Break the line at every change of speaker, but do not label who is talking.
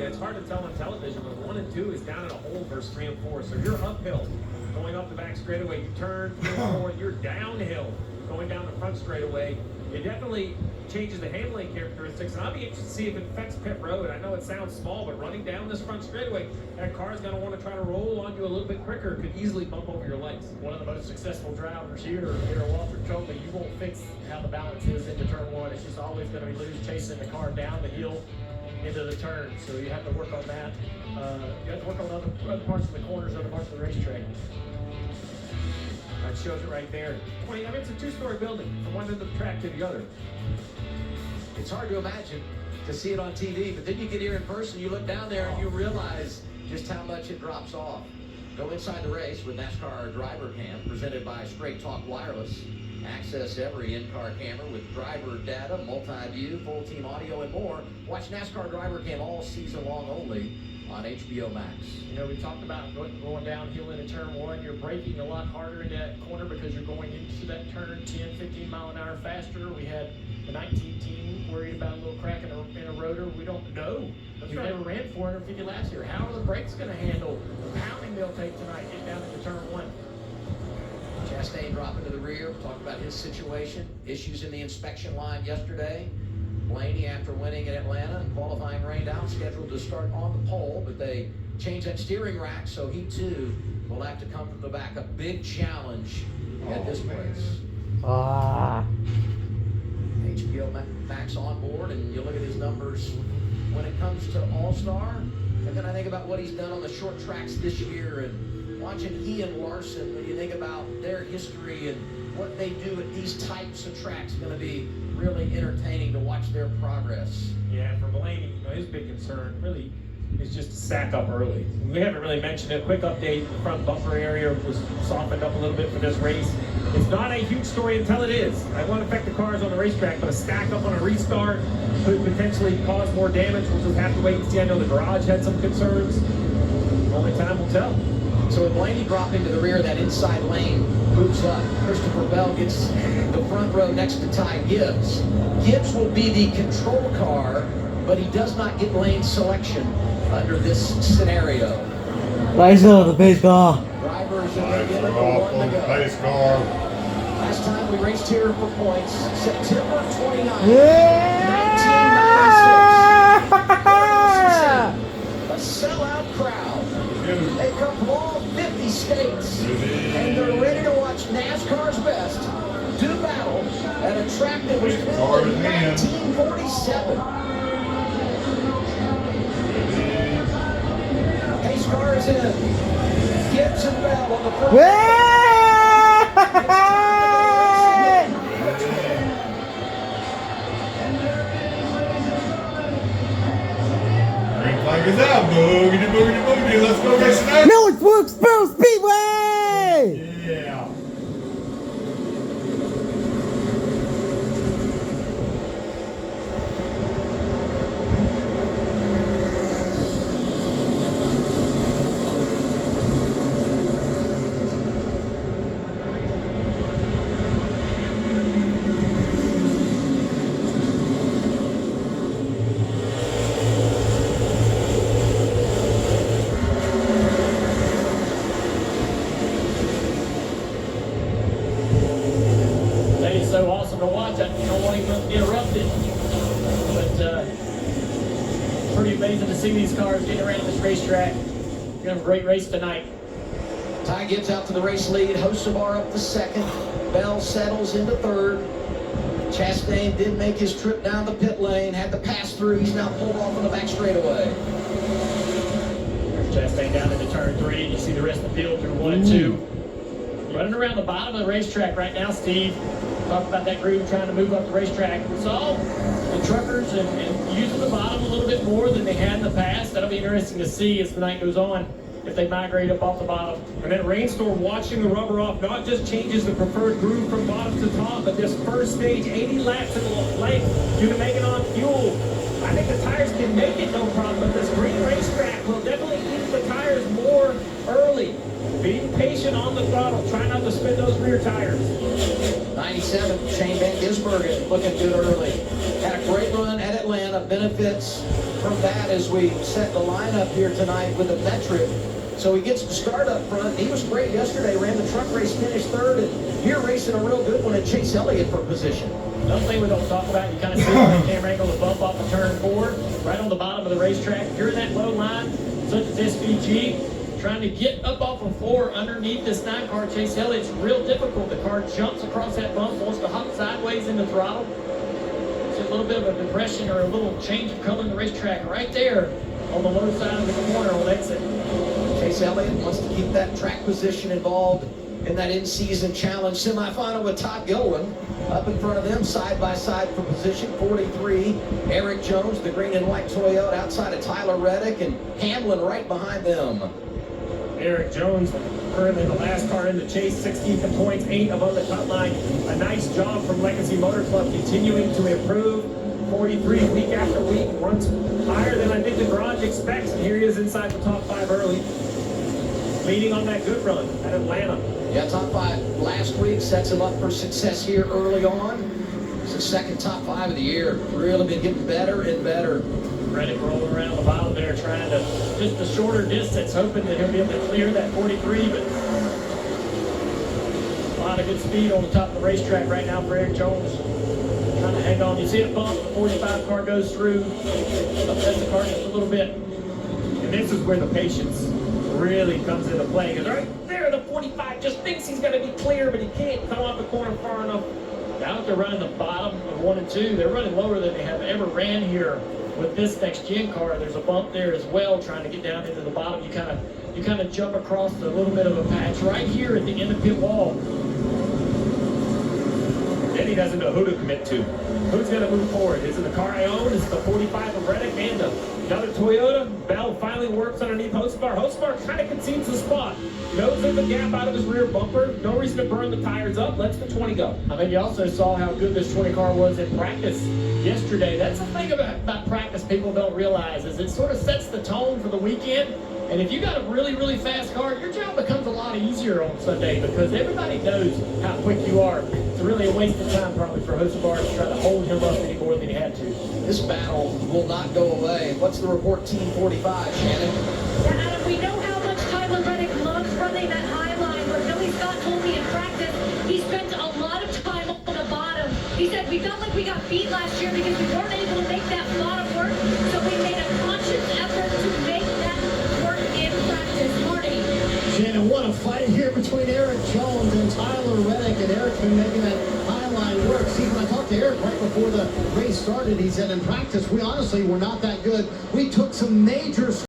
it's hard to tell on television, but 1 and 2 is down in a hole versus 3 and 4. So you're uphill going up the back straightaway. You turn 3 and 4, you're downhill going down the front straightaway. It definitely changes the handling characteristics, and I'll be interested to see if it affects pit road. I know it sounds small, but running down this front straightaway, that car's going to want to try to roll on you a little bit quicker. Could easily bump over your legs.
One of the most successful drivers here Walter told me, you won't fix how the balance is into turn 1. It's just always going to be loose, chasing the car down the hill into the turn. So you have to work on that. You have to work on other parts of the corners, other parts of the racetrack.
That shows it right there. It's a 2-story building from one end of the track to the other.
It's hard to imagine to see it on TV, but then you get here in person, you look down there and you realize just how much it drops off. Go inside the race with NASCAR Driver Cam, presented by Straight Talk Wireless. Access every in-car camera with driver data, multi-view, full team audio, and more. Watch NASCAR Driver Cam all season long only on HBO Max.
You know, we talked about going downhill into turn 1. You're braking a lot harder in that corner because you're going into that turn 10, 15 mile an hour faster. We had the 19 team worried about a little crack in a rotor. We don't know. We never ran 450 laps here. How are the brakes going to handle the pounding they'll take tonight getting down into turn 1?
Chastain dropping to the rear. Talked about his situation. Issues in the inspection line yesterday. Blaney, after winning in Atlanta and qualifying rained out, scheduled to start on the pole, but they changed that steering rack, so he too will have to come from the back. A big challenge at this place. HBO Max on board, and you look at his numbers when it comes to All-Star, and then I think about what he's done on the short tracks this year, and watching he and Larson, when you think about their history and what they do at these types of tracks, going to be really entertaining to watch their progress.
Yeah, for Blaney, his big concern really is just to sack up early. We haven't really mentioned it. Quick update, the front bumper area was softened up a little bit for this race. It's not a huge story until it is. I won't affect the cars on the racetrack, but a stack up on a restart could potentially cause more damage. We'll just have to wait and see. I know the garage had some concerns. Only time will tell.
So with Blaney dropping to the rear, that inside lane moves up. Christopher Bell gets the front row next to Ty Gibbs. Gibbs will be the control car, but he does not get lane selection under this scenario.
Nice on the base car.
Drivers in the on the base car. Last time we raced here for points, September 29th, 1996. A sellout crowd. They come from all 50 states, and they're ready to watch NASCAR's best do battle at a track that was built in 1947. Pace car is in. Gibbs and Bell on the front.
Green flag is out. Boogity, boogity, boogity. Let's go race tonight.
No, it's Wilkesboro Speedway!
Yeah.
So awesome to watch. I don't want him to interrupt it. But pretty amazing to see these cars getting around this racetrack. We're going to have a great race tonight.
Ty Gibbs out to the race lead. Hocevar up to second. Bell settles into third. Chastain did make his trip down the pit lane. Had to pass through. He's now pulled off on the back straightaway.
There's Chastain down into turn 3. You see the rest of the field through 1 and 2. Running around the bottom of the racetrack right now, Steve. Talk about that group trying to move up the racetrack. It's all the truckers and using the bottom a little bit more than they had in the past. That'll be interesting to see as the night goes on, if they migrate up off the bottom.
And then Rainstorm watching the rubber off not just changes the preferred groove from bottom to top, but this first stage, 80 laps in the length, you can make it on fuel. I think the tires can make it no problem, but this green racetrack will definitely eat the tires more early. Being patient on the throttle, try not to spin those rear tires.
97, Shane Van Gisbergen looking good early. Had a great run at Atlanta, what benefits from that as we set the lineup here tonight with a metric. So he gets to start up front. He was great yesterday, ran the truck race, finished third, and here racing a real good one at Chase Elliott for position.
Another thing we don't talk about, you kind of see on the camera angle, the bump off of turn 4, right on the bottom of the racetrack. If you're in that low line, such as SVG, trying to get up off of 4 underneath this 9 car Chase Elliott, it's real difficult. The car jumps across that bump, wants to hop sideways in the throttle. It's a little bit of a depression or a little change of color in the racetrack right there on the low side of the corner on exit.
Chase Elliott wants to keep that track position involved in that in-season challenge semifinal with Todd Gilliland up in front of them side by side for position 43. Eric Jones, the green and white Toyota outside of Tyler Reddick, and Hamlin right behind them.
Eric Jones, currently the last car in the chase, 16th in points, 8 above the cut line. A nice job from Legacy Motor Club, continuing to improve. 43 week after week, runs higher than I think the garage expects, and here he is inside the top 5 early, leading on that good run at Atlanta.
Yeah, top 5 last week sets him up for success here early on. It's his second top 5 of the year. Really been getting better and better.
Reddick rolling around the bottom there, trying to just a shorter distance, hoping that he'll be able to clear that 43, but a lot of good speed on the top of the racetrack right now for Eric Jones. Trying to hang on. You see it bump, the 45 car goes through, upsets the car just a little bit.
And this is where the patience really comes into play. Because right there, the 45 just thinks he's going to be clear, but he can't come off the corner far enough.
Now that they're running the bottom of 1 and 2, they're running lower than they have ever ran here with this next gen car. There's a bump there as well, trying to get down into the bottom. You kind of jump across a little bit of a patch right here at the end of pit wall.
Then he doesn't know who to commit to. Who's going to move forward? Is it the car I own? Is it the 45 of Reddick and another Toyota? Bell finally works underneath Hosbar. Hosbar kind of concedes the spot. Knows there's a gap out of his rear bumper. No reason to burn the tires up. Lets the 20 go.
I mean, you also saw how good this 20 car was in practice yesterday. That's the thing about practice people don't realize, is it sort of sets the tone for the weekend. And if you got a really, really fast car, your job becomes a lot easier on Sunday because everybody knows how quick you are. It's really a waste of time probably for Hosbar to try to hold him up any more than he had to.
This battle will not go away. What's the report, Team 45, Shannon?
Yeah, Adam, we know how much Tyler Reddick loves running that high line, but Billy Scott told me in practice he spent a lot of time on the bottom. He said we felt like we got beat last year because we weren't able to make that bottom work, so we made a conscious effort to make that work in practice. Marty.
Shannon, what a fight here between Eric Jones and Tyler Reddick, and Eric's been making that high line work. See, when I talked to Eric right before the race started, he said in practice, we honestly were not that good. We took some major